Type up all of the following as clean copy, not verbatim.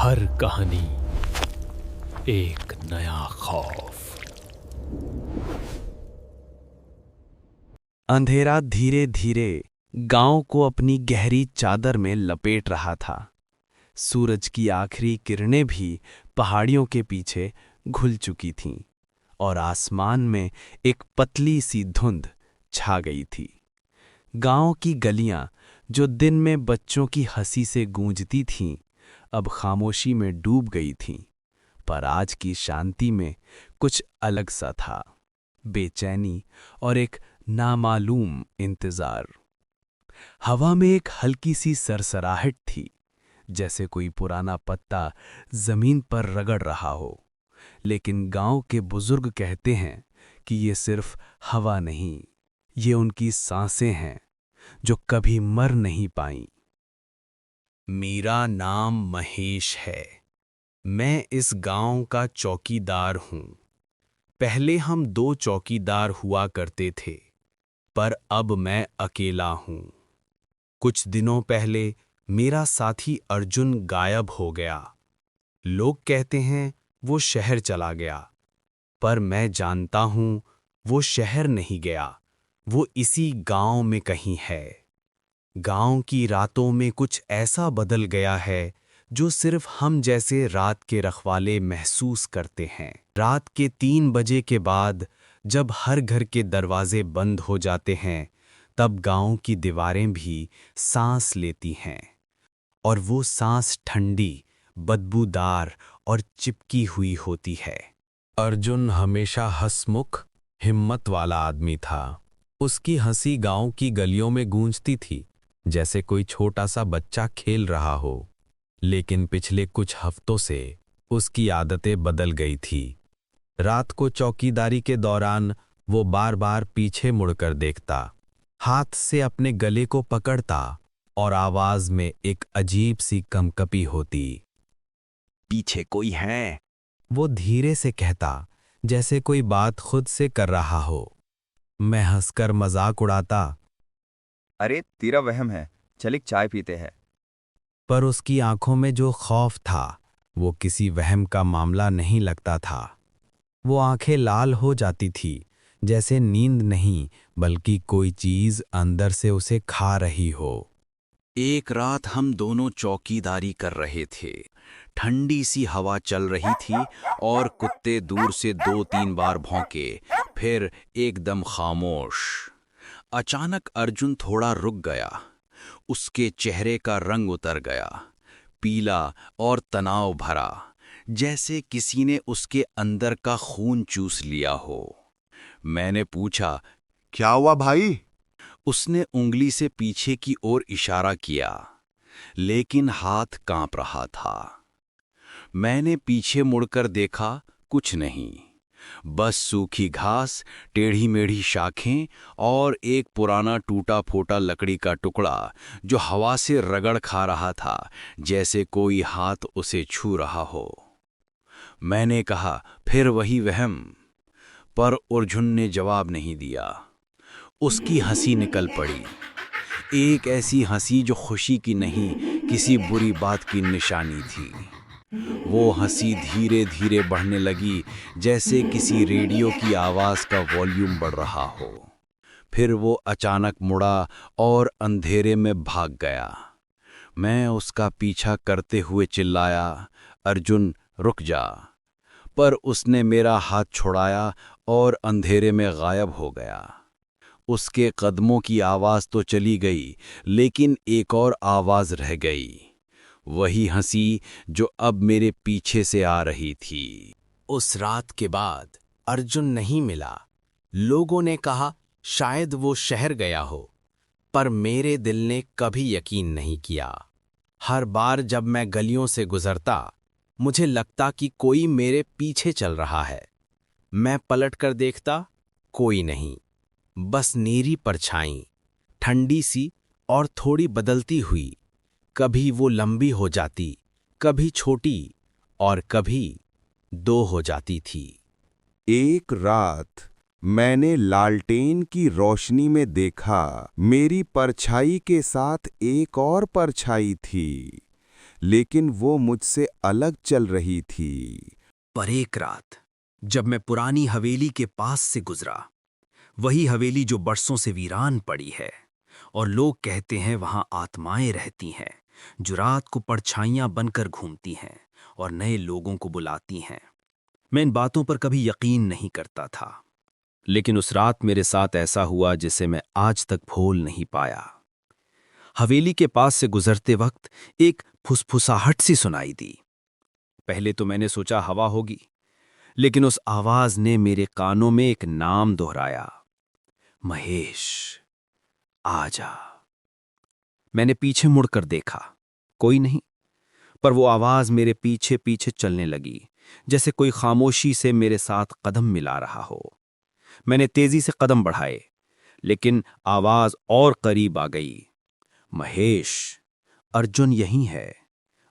हर कहानी एक नया खौफ। अंधेरा धीरे धीरे गांव को अपनी गहरी चादर में लपेट रहा था। सूरज की आखिरी किरणें भी पहाड़ियों के पीछे घुल चुकी थीं और आसमान में एक पतली सी धुंध छा गई थी। गांव की गलियां जो दिन में बच्चों की हंसी से गूंजती थीं, अब खामोशी में डूब गई थीं। पर आज की शांति में कुछ अलग सा था, बेचैनी और एक नामालूम इंतजार। हवा में एक हल्की सी सरसराहट थी, जैसे कोई पुराना पत्ता जमीन पर रगड़ रहा हो। लेकिन गांव के बुजुर्ग कहते हैं कि ये सिर्फ हवा नहीं, ये उनकी सांसें हैं जो कभी मर नहीं पाईं। मेरा नाम महेश है। मैं इस गांव का चौकीदार हूं। पहले हम 2 चौकीदार हुआ करते थे, पर अब मैं अकेला हूं। कुछ दिनों पहले मेरा साथी अर्जुन गायब हो गया। लोग कहते हैं वो शहर चला गया, पर मैं जानता हूं वो शहर नहीं गया, वो इसी गांव में कहीं है। गांव की रातों में कुछ ऐसा बदल गया है जो सिर्फ हम जैसे रात के रखवाले महसूस करते हैं। रात के 3 बजे के बाद जब हर घर के दरवाजे बंद हो जाते हैं, तब गांव की दीवारें भी सांस लेती हैं। और वो सांस ठंडी, बदबूदार और चिपकी हुई होती है। अर्जुन हमेशा हंसमुख, हिम्मत वाला आदमी था। उसकी हंसी गांव की गलियों में गूंजती थी, जैसे कोई छोटा सा बच्चा खेल रहा हो। लेकिन पिछले कुछ हफ्तों से उसकी आदतें बदल गई थी। रात को चौकीदारी के दौरान वो बार बार पीछे मुड़कर देखता, हाथ से अपने गले को पकड़ता और आवाज में एक अजीब सी कंपकपी होती। पीछे कोई है, वो धीरे से कहता, जैसे कोई बात खुद से कर रहा हो। मैं हंसकर मजाक उड़ाता, अरे तेरा वहम है, चल एक चाय पीते हैं। पर उसकी आंखों में जो खौफ था, वो किसी वहम का मामला नहीं लगता था। वो आंखें लाल हो जाती थी, जैसे नींद नहीं बल्कि कोई चीज अंदर से उसे खा रही हो। एक रात हम दोनों चौकीदारी कर रहे थे। ठंडी सी हवा चल रही थी और कुत्ते दूर से 2-3 बार भौंके, फिर एकदम खामोश। अचानक अर्जुन थोड़ा रुक गया। उसके चेहरे का रंग उतर गया, पीला और तनाव भरा, जैसे किसी ने उसके अंदर का खून चूस लिया हो। मैंने पूछा, क्या हुआ भाई? उसने उंगली से पीछे की ओर इशारा किया, लेकिन हाथ कांप रहा था। मैंने पीछे मुड़कर देखा, कुछ नहीं, बस सूखी घास, टेढ़ी मेढ़ी शाखें और एक पुराना टूटा फूटा लकड़ी का टुकड़ा जो हवा से रगड़ खा रहा था, जैसे कोई हाथ उसे छू रहा हो। मैंने कहा, फिर वही वहम? पर अर्जुन ने जवाब नहीं दिया। उसकी हंसी निकल पड़ी, एक ऐसी हंसी जो खुशी की नहीं, किसी बुरी बात की निशानी थी। वो हंसी धीरे धीरे बढ़ने लगी, जैसे किसी रेडियो की आवाज का वॉल्यूम बढ़ रहा हो। फिर वो अचानक मुड़ा और अंधेरे में भाग गया। मैं उसका पीछा करते हुए चिल्लाया, अर्जुन रुक जा। पर उसने मेरा हाथ छुड़ाया और अंधेरे में गायब हो गया। उसके कदमों की आवाज तो चली गई, लेकिन एक और आवाज रह गई, वही हंसी जो अब मेरे पीछे से आ रही थी। उस रात के बाद अर्जुन नहीं मिला। लोगों ने कहा शायद वो शहर गया हो, पर मेरे दिल ने कभी यकीन नहीं किया। हर बार जब मैं गलियों से गुजरता, मुझे लगता कि कोई मेरे पीछे चल रहा है। मैं पलटकर देखता, कोई नहीं, बस नीली परछाई, ठंडी सी और थोड़ी बदलती हुई। कभी वो लंबी हो जाती, कभी छोटी और कभी 2 हो जाती थी। एक रात मैंने लालटेन की रोशनी में देखा, मेरी परछाई के साथ एक और परछाई थी। लेकिन वो मुझसे अलग चल रही थी। पर एक रात जब मैं पुरानी हवेली के पास से गुजरा, वही हवेली जो बरसों से वीरान पड़ी है और लोग कहते हैं वहां आत्माएं रहती हैं जो रात को परछाइयां बनकर घूमती हैं और नए लोगों को बुलाती हैं। मैं इन बातों पर कभी यकीन नहीं करता था, लेकिन उस रात मेरे साथ ऐसा हुआ जिसे मैं आज तक भूल नहीं पाया। हवेली के पास से गुजरते वक्त एक फुसफुसाहट सी सुनाई दी। पहले तो मैंने सोचा हवा होगी, लेकिन उस आवाज ने मेरे कानों में एक नाम दोहराया, महेश, आजा। मैंने पीछे मुड़कर देखा, कोई नहीं, पर वो आवाज मेरे पीछे पीछे चलने लगी, जैसे कोई खामोशी से मेरे साथ कदम मिला रहा हो। मैंने तेजी से कदम बढ़ाए, लेकिन आवाज और करीब आ गई, महेश, अर्जुन यहीं है,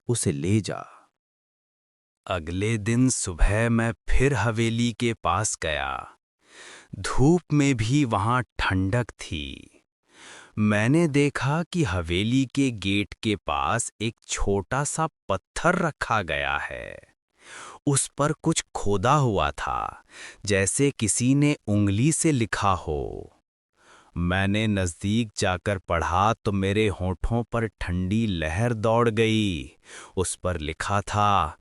उसे ले जा। अगले दिन सुबह मैं फिर हवेली के पास गया। धूप में भी वहां ठंडक थी। मैंने देखा कि हवेली के गेट के पास एक छोटा सा पत्थर रखा गया है। उस पर कुछ खोदा हुआ था, जैसे किसी ने उंगली से लिखा हो। मैंने नजदीक जाकर पढ़ा तो मेरे होठों पर ठंडी लहर दौड़ गई। उस पर लिखा था,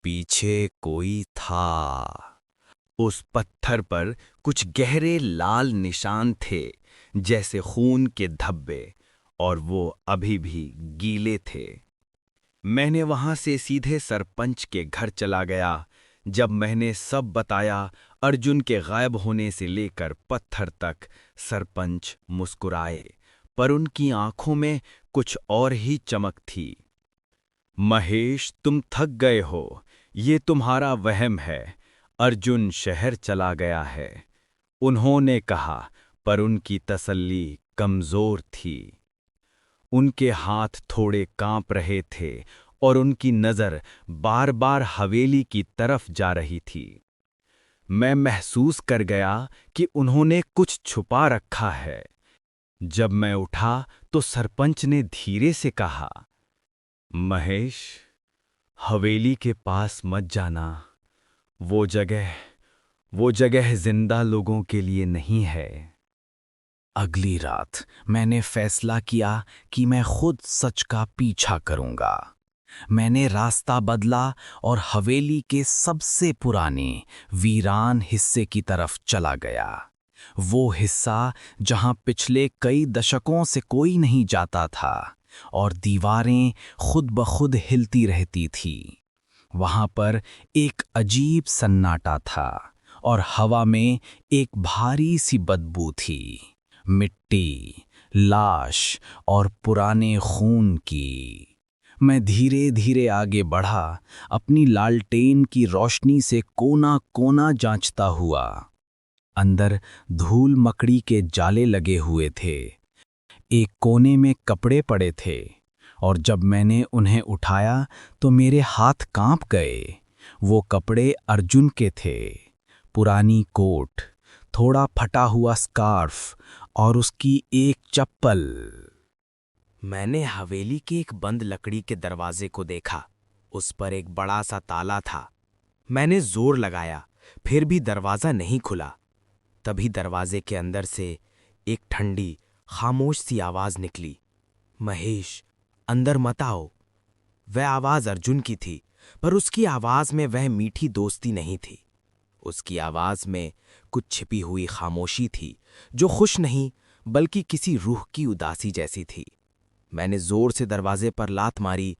पीछे कोई था। उस पत्थर पर कुछ गहरे लाल निशान थे, जैसे खून के धब्बे, और वो अभी भी गीले थे। मैंने वहां से सीधे सरपंच के घर चला गया। जब मैंने सब बताया, अर्जुन के गायब होने से लेकर पत्थर तक, सरपंच मुस्कुराए, पर उनकी आंखों में कुछ और ही चमक थी। महेश, तुम थक गए हो, ये तुम्हारा वहम है। अर्जुन शहर चला गया है, उन्होंने कहा, पर उनकी तसल्ली कमजोर थी। उनके हाथ थोड़े कांप रहे थे और उनकी नजर बार बार हवेली की तरफ जा रही थी। मैं महसूस कर गया कि उन्होंने कुछ छुपा रखा है। जब मैं उठा तो सरपंच ने धीरे से कहा, महेश, हवेली के पास मत जाना। वो जगह जिंदा लोगों के लिए नहीं है। अगली रात मैंने फैसला किया कि मैं खुद सच का पीछा करूंगा। मैंने रास्ता बदला और हवेली के सबसे पुराने वीरान हिस्से की तरफ चला गया। वो हिस्सा जहां पिछले कई दशकों से कोई नहीं जाता था और दीवारें खुद ब खुद हिलती रहती थी। वहां पर एक अजीब सन्नाटा था और हवा में एक भारी सी बदबू थी, मिट्टी, लाश और पुराने खून की। मैं धीरे धीरे आगे बढ़ा, अपनी लालटेन की रोशनी से कोना कोना जांचता हुआ। अंदर धूल मकड़ी के जाले लगे हुए थे। एक कोने में कपड़े पड़े थे और जब मैंने उन्हें उठाया तो मेरे हाथ कांप गए। वो कपड़े अर्जुन के थे, पुरानी कोट, थोड़ा फटा हुआ स्कार्फ और उसकी एक चप्पल। मैंने हवेली के एक बंद लकड़ी के दरवाजे को देखा। उस पर एक बड़ा सा ताला था। मैंने जोर लगाया, फिर भी दरवाजा नहीं खुला। तभी दरवाजे के अंदर से एक ठंडी, खामोश सी आवाज निकली, महेश, अंदर मत आओ। वह आवाज अर्जुन की थी, पर उसकी आवाज में वह मीठी दोस्ती नहीं थी। उसकी आवाज में कुछ छिपी हुई खामोशी थी, जो खुश नहीं बल्कि किसी रूह की उदासी जैसी थी। मैंने जोर से दरवाजे पर लात मारी,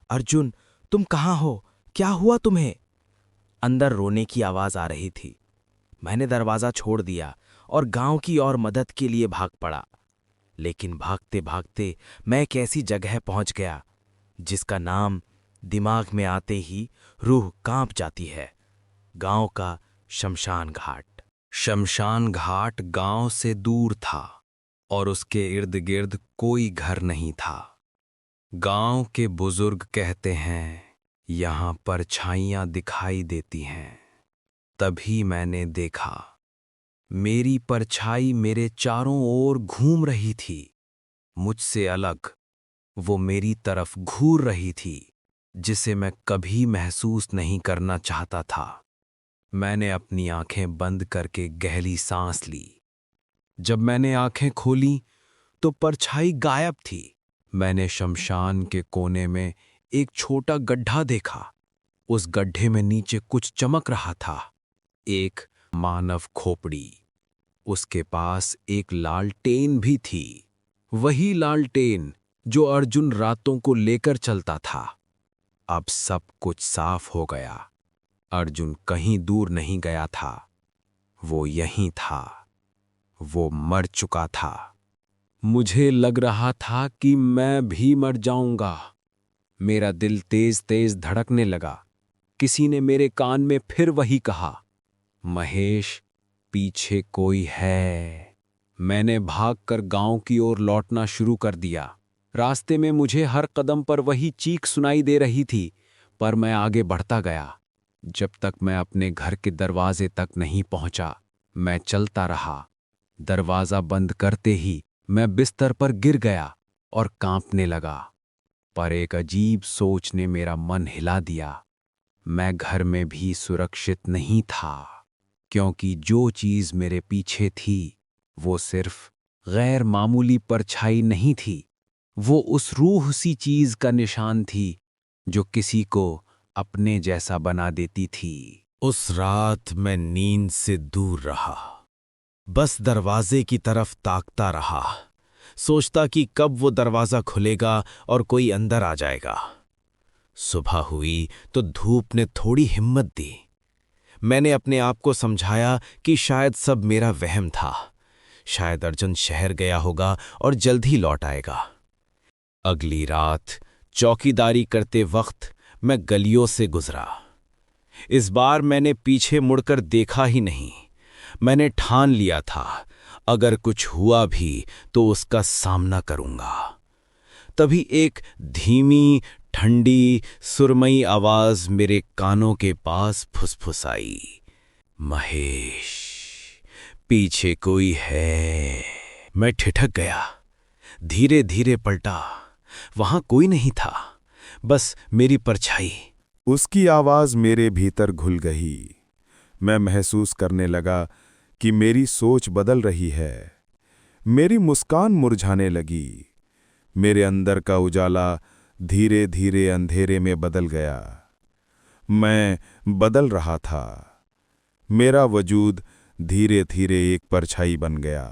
अर्जुन, तुम कहाँ हो? क्या हुआ तुम्हें? अंदर रोने की आवाज आ रही थी। मैंने दरवाजा छोड़ दिया और गांव की ओर मदद के लिए भाग पड़ा। लेकिन भागते भागते मैं एक ऐसी जगह पहुंच गया जिसका नाम दिमाग में आते ही रूह कांप जाती है। गांव का शमशान घाट। शमशान घाट गांव से दूर था और उसके इर्द गिर्द कोई घर नहीं था। गांव के बुजुर्ग कहते हैं, यहां परछाइयां दिखाई देती हैं। तभी मैंने देखा, मेरी परछाई मेरे चारों ओर घूम रही थी, मुझसे अलग, वो मेरी तरफ घूर रही थी, जिसे मैं कभी महसूस नहीं करना चाहता था। मैंने अपनी आंखें बंद करके गहरी सांस ली। जब मैंने आंखें खोली तो परछाई गायब थी। मैंने शमशान के कोने में एक छोटा गड्ढा देखा। उस गड्ढे में नीचे कुछ चमक रहा था, एक मानव खोपड़ी। उसके पास एक लालटेन भी थी, वही लालटेन जो अर्जुन रातों को लेकर चलता था। अब सब कुछ साफ हो गया। अर्जुन कहीं दूर नहीं गया था, वो यहीं था। वो मर चुका था। मुझे लग रहा था कि मैं भी मर जाऊंगा। मेरा दिल तेज तेज धड़कने लगा। किसी ने मेरे कान में फिर वही कहा, महेश, पीछे कोई है। मैंने भागकर गांव की ओर लौटना शुरू कर दिया। रास्ते में मुझे हर कदम पर वही चीख सुनाई दे रही थी, पर मैं आगे बढ़ता गया। जब तक मैं अपने घर के दरवाजे तक नहीं पहुंचा, मैं चलता रहा। दरवाजा बंद करते ही मैं बिस्तर पर गिर गया और कांपने लगा। पर एक अजीब सोच ने मेरा मन हिला दिया। मैं घर में भी सुरक्षित नहीं था, क्योंकि जो चीज मेरे पीछे थी वो सिर्फ गैर मामूली परछाई नहीं थी। वो उस रूह सी चीज का निशान थी जो किसी को अपने जैसा बना देती थी। उस रात मैं नींद से दूर रहा, बस दरवाजे की तरफ ताकता रहा, सोचता कि कब वो दरवाजा खुलेगा और कोई अंदर आ जाएगा। सुबह हुई तो धूप ने थोड़ी हिम्मत दी। मैंने अपने आप को समझाया कि शायद सब मेरा वहम था। शायद अर्जुन शहर गया होगा और जल्द ही लौट आएगा। अगली रात चौकीदारी करते वक्त मैं गलियों से गुजरा। इस बार मैंने पीछे मुड़कर देखा ही नहीं। मैंने ठान लिया था, अगर कुछ हुआ भी तो उसका सामना करूंगा। तभी एक धीमी, ठंडी, सुरमई आवाज मेरे कानों के पास फुसफुसाई, महेश, पीछे कोई है। मैं ठिठक गया। धीरे धीरे पलटा। वहां कोई नहीं था, बस मेरी परछाई। उसकी आवाज मेरे भीतर घुल गई। मैं महसूस करने लगा कि मेरी सोच बदल रही है। मेरी मुस्कान मुरझाने लगी। मेरे अंदर का उजाला धीरे धीरे अंधेरे में बदल गया। मैं बदल रहा था। मेरा वजूद धीरे धीरे एक परछाई बन गया।